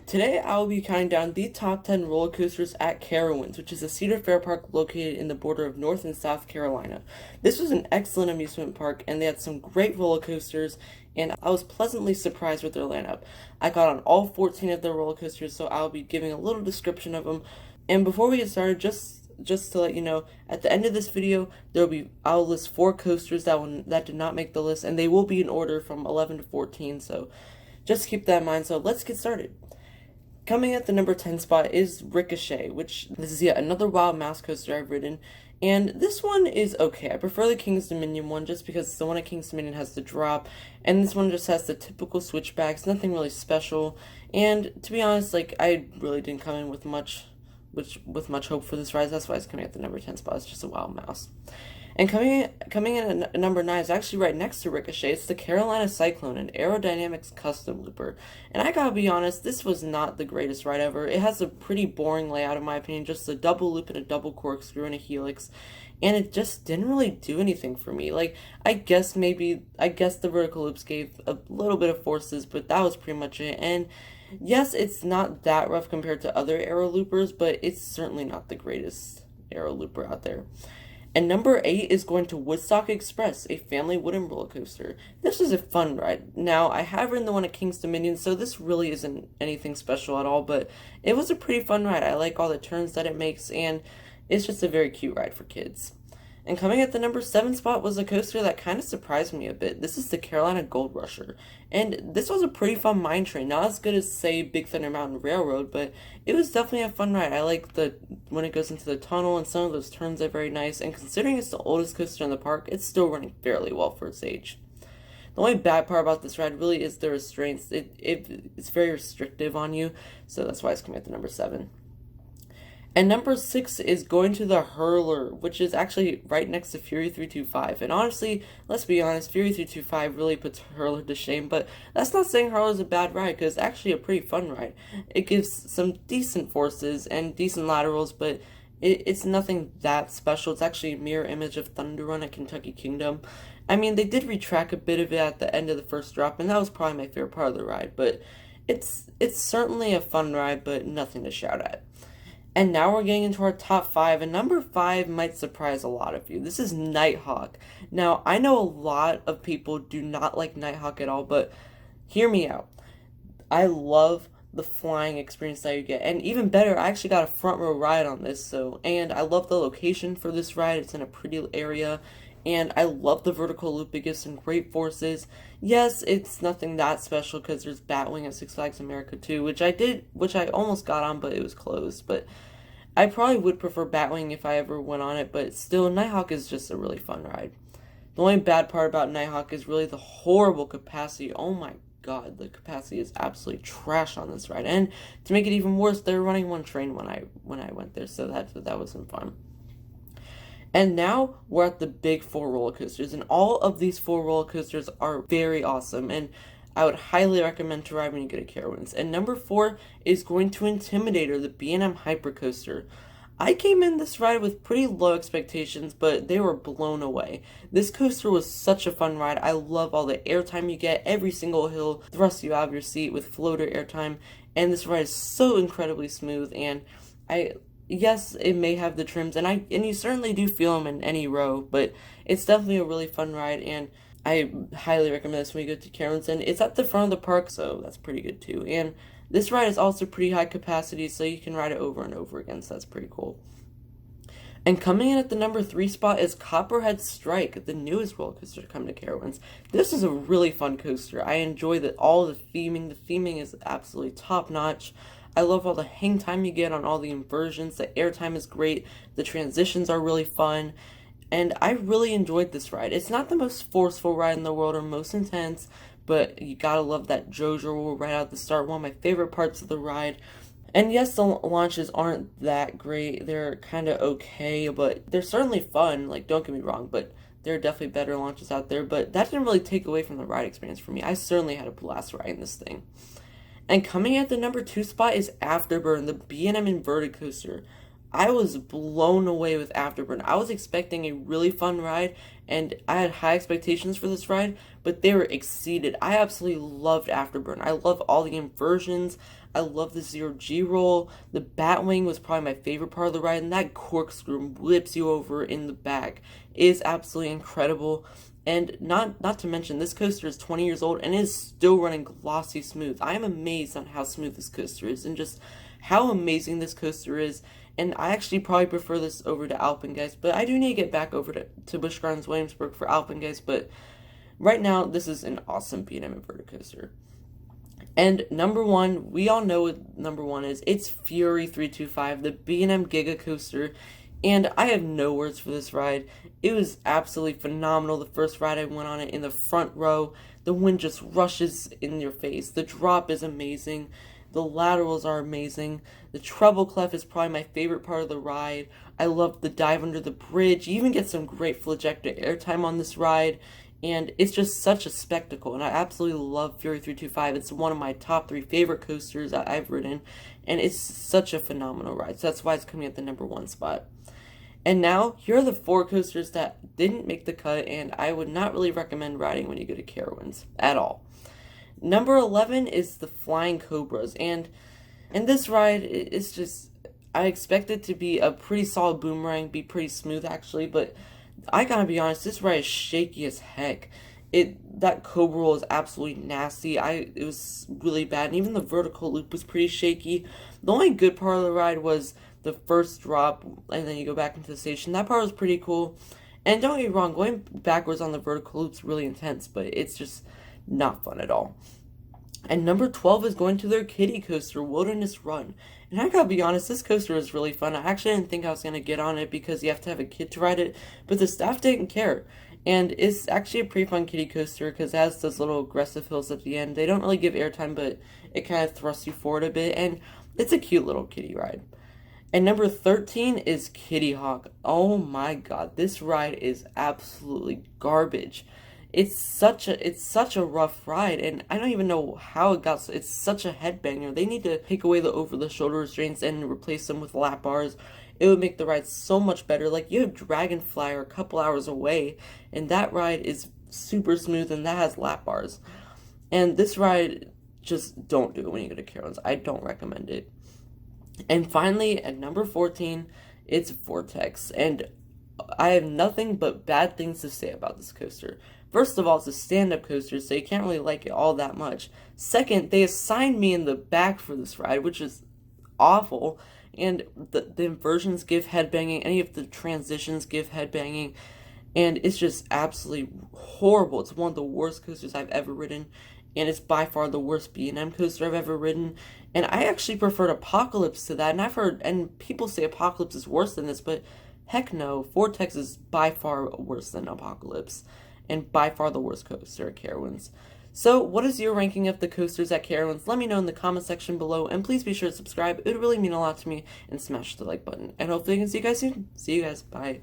Today I will be counting down the top 10 roller coasters at Carowinds, which is a Cedar Fair park located in the border of North and South Carolina. This was an excellent amusement park, and they had some great roller coasters, and I was pleasantly surprised with their lineup. I got on all 14 of their roller coasters, so I'll be giving a little description of them. And before we get started, just to let you know, at the end of this video, I'll list 4 coasters that did not make the list, and they will be in order from 11 to 14, so just keep that in mind. So let's get started. Coming at the number 10 spot is Ricochet, which this is yet another Wild Mouse coaster I've ridden, and this one is okay. I prefer the King's Dominion one just because the one at King's Dominion has the drop, and this one just has the typical switchbacks, nothing really special, and to be honest, I really didn't come in with much hope for this ride. That's why it's coming at the number 10 spot. It's just a Wild Mouse. And coming in at number 9 is actually right next to Ricochet. It's the Carolina Cyclone, an aerodynamics custom looper. And I gotta be honest, this was not the greatest ride ever. It has a pretty boring layout in my opinion, just a double loop and a double corkscrew and a helix. And it just didn't really do anything for me. I guess the vertical loops gave a little bit of forces, but that was pretty much it. And yes, it's not that rough compared to other aero loopers, but it's certainly not the greatest aero looper out there. And number 8 is going to Woodstock Express, a family wooden roller coaster. This is a fun ride. Now, I have ridden the one at King's Dominion, so this really isn't anything special at all, but it was a pretty fun ride. I like all the turns that it makes, and it's just a very cute ride for kids. And coming at the number 7 spot was a coaster that kind of surprised me a bit. This is the Carolina Gold Rusher. And this was a pretty fun mine train. Not as good as, say, Big Thunder Mountain Railroad, but it was definitely a fun ride. I like when it goes into the tunnel, and some of those turns are very nice. And considering it's the oldest coaster in the park, it's still running fairly well for its age. The only bad part about this ride really is the restraints. It's very restrictive on you, so that's why it's coming at the number 7. And number 6 is going to the Hurler, which is actually right next to Fury 325. And honestly, let's be honest, Fury 325 really puts Hurler to shame, but that's not saying Hurler is a bad ride, because it's actually a pretty fun ride. It gives some decent forces and decent laterals, but it's nothing that special. It's actually a mirror image of Thunder Run at Kentucky Kingdom. I mean, they did retrack a bit of it at the end of the first drop, and that was probably my favorite part of the ride, but it's certainly a fun ride, but nothing to shout at. And now we're getting into our top 5, and number 5 might surprise a lot of you. This is Nighthawh. Now, I know a lot of people do not like Nighthawh at all, but hear me out. I love the flying experience that you get, and even better, I actually got a front row ride on this, and I love the location for this ride. It's in a pretty area, and I love the vertical loop. It gives some great forces. Yes, it's nothing that special because there's Batwing at Six Flags America too, which I almost got on, but it was closed. But I probably would prefer Batwing if I ever went on it, but still, Nighthawh is just a really fun ride. The only bad part about Nighthawh is really the horrible capacity. Oh my god, the capacity is absolutely trash on this ride. And to make it even worse, they were running one train when I went there, so that wasn't fun. And now we're at the big 4 roller coasters, and all of these 4 roller coasters are very awesome, and I would highly recommend to ride when you get a Carowinds. And number 4 is going to Intimidator, the B&M Hypercoaster. I came in this ride with pretty low expectations, but they were blown away. This coaster was such a fun ride. I love all the airtime you get. Every single hill thrusts you out of your seat with floater airtime, and this ride is so incredibly smooth, and yes, it may have the trims, and you certainly do feel them in any row, but it's definitely a really fun ride, and I highly recommend this when you go to Carowinds. And it's at the front of the park, so that's pretty good too. And this ride is also pretty high capacity, so you can ride it over and over again, so that's pretty cool. And coming in at the number 3 spot is Copperhead Strike, the newest roller coaster to come to Carowinds. This is a really fun coaster. I enjoy all the theming. The theming is absolutely top notch. I love all the hang time you get on all the inversions. The airtime is great. The transitions are really fun. And I really enjoyed this ride. It's not the most forceful ride in the world or most intense, but you gotta love that JoJo roll right out at the start. One of my favorite parts of the ride. And yes, the launches aren't that great. They're kind of okay, but they're certainly fun. Don't get me wrong, but there are definitely better launches out there. But that didn't really take away from the ride experience for me. I certainly had a blast riding this thing. And coming at the number 2 spot is Afterburn, the B&M inverted coaster. I was blown away with Afterburn. I was expecting a really fun ride, and I had high expectations for this ride, but they were exceeded. I absolutely loved Afterburn. I love all the inversions. I love the zero G roll. The Batwing was probably my favorite part of the ride, and that corkscrew whips you over in the back is absolutely incredible. And not to mention, this coaster is 20 years old and is still running glossy smooth. I am amazed on how smooth this coaster is and just how amazing this coaster is. And I actually probably prefer this over to Alpengeist, but I do need to get back over to Busch Gardens Williamsburg for Alpengeist. But right now, this is an awesome B&M inverted coaster. And number one, we all know what number one is. It's Fury 325, the B&M Giga coaster. And I have no words for this ride. It was absolutely phenomenal. The first ride I went on it in the front row. The wind just rushes in your face. The drop is amazing. The laterals are amazing. The treble clef is probably my favorite part of the ride. I love the dive under the bridge. You even get some great flagector airtime on this ride. And it's just such a spectacle. And I absolutely love Fury 325. It's one of my top 3 favorite coasters that I've ridden. And it's such a phenomenal ride. So that's why it's coming at the number 1 spot. And now, here are the 4 coasters that didn't make the cut, and I would not really recommend riding when you go to Carowinds at all. Number 11 is the Flying Cobras, and this ride is just, I expect it to be a pretty solid Boomerang, be pretty smooth actually, but I gotta be honest, this ride is shaky as heck. That Cobra roll is absolutely nasty. It was really bad, and even the vertical loop was pretty shaky. The only good part of the ride was the first drop, and then you go back into the station. That part was pretty cool. And don't get me wrong, going backwards on the vertical loop's really intense, but it's just not fun at all. And number 12 is going to their kiddie coaster, Wilderness Run. And I gotta be honest, this coaster is really fun. I actually didn't think I was gonna get on it because you have to have a kid to ride it, but the staff didn't care. And it's actually a pretty fun kiddie coaster because it has those little aggressive hills at the end. They don't really give airtime, but it kind of thrusts you forward a bit, and it's a cute little kiddie ride. And number 13 is Kitty Hawk. Oh my god, this ride is absolutely garbage. It's such a rough ride, and I don't even know how it got so. It's such a headbanger. They need to take away the over-the-shoulder restraints and replace them with lap bars. It would make the ride so much better. Like, you have Dragonfly a couple hours away, and that ride is super smooth, and that has lap bars. And this ride, just don't do it when you go to Carowinds. I don't recommend it. And finally, at number 14, it's Vortex, and I have nothing but bad things to say about this coaster. First of all, it's a stand-up coaster, so you can't really like it all that much. Second, they assigned me in the back for this ride, which is awful, and the inversions give headbanging, any of the transitions give headbanging, and it's just absolutely horrible. It's one of the worst coasters I've ever ridden, and it's by far the worst B&M coaster I've ever ridden. And I actually preferred Apocalypse to that, and I've heard, and people say Apocalypse is worse than this, but heck no, Vortex is by far worse than Apocalypse, and by far the worst coaster at Carowinds. So, what is your ranking of the coasters at Carowinds? Let me know in the comment section below, and please be sure to subscribe. It would really mean a lot to me, and smash the like button. And hopefully I can see you guys soon. See you guys. Bye.